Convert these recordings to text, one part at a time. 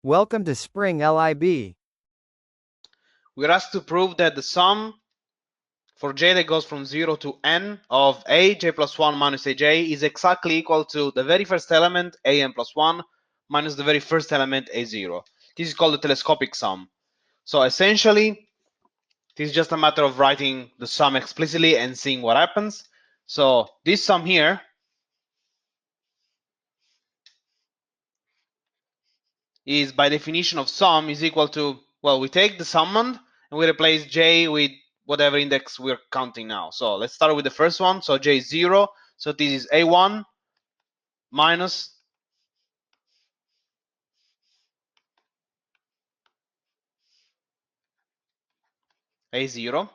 Welcome to Spring LIB. We're asked to prove that the sum for j that goes from 0 to n of a j plus 1 minus aj is exactly equal to the very first element a n plus 1 minus the very first element a0. This is called the telescopic sum. So essentially, this is just a matter of writing the sum explicitly and seeing what happens. So this sum here is, by definition of sum, is equal to, well, we take the summand and we replace j with whatever index we're counting now. So let's start with the first one. So j is 0. So this is a1 minus a0.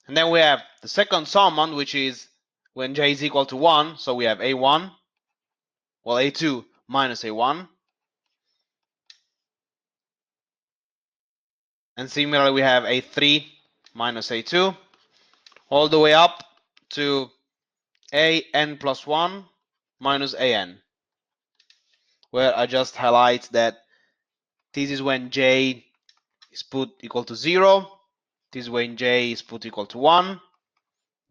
And then we have the second summand, which is when j is equal to 1. So we have a1, well, a2 minus a1. And similarly, we have a3 minus a2, all the way up to an plus 1 minus an, where I just highlight that this is when j is put equal to 0, this is when j is put equal to 1,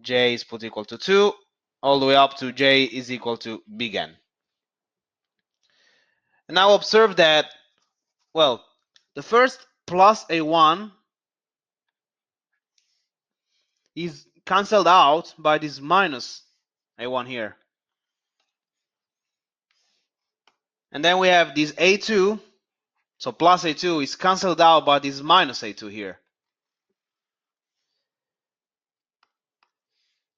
j is put equal to 2, all the way up to j is equal to big N. And now observe that, well, the first plus a1 is cancelled out by this minus a1 here. And then we have this a2, so plus a2 is cancelled out by this minus a2 here.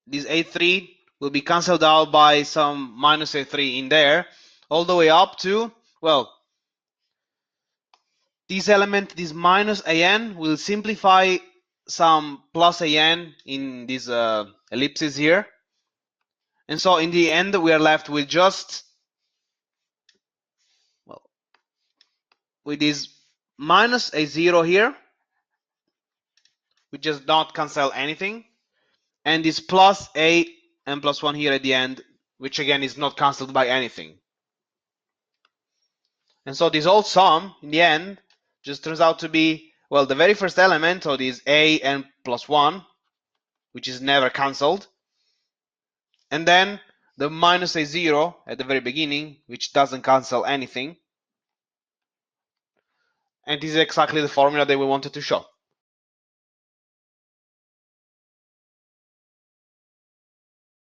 This a3 will be cancelled out by some minus a3 in there, all the way up to, well, this element, this minus an, will simplify some plus an in these ellipses here. And so in the end, we are left with just, well, with this minus a0 here, which does not cancel anything, and this plus a and plus 1 here at the end, which again is not cancelled by anything. And so this whole sum, in the end, just turns out to be, well, the very first element, so this a and plus 1, which is never cancelled, and then the minus a0 at the very beginning, which doesn't cancel anything. And this is exactly the formula that we wanted to show.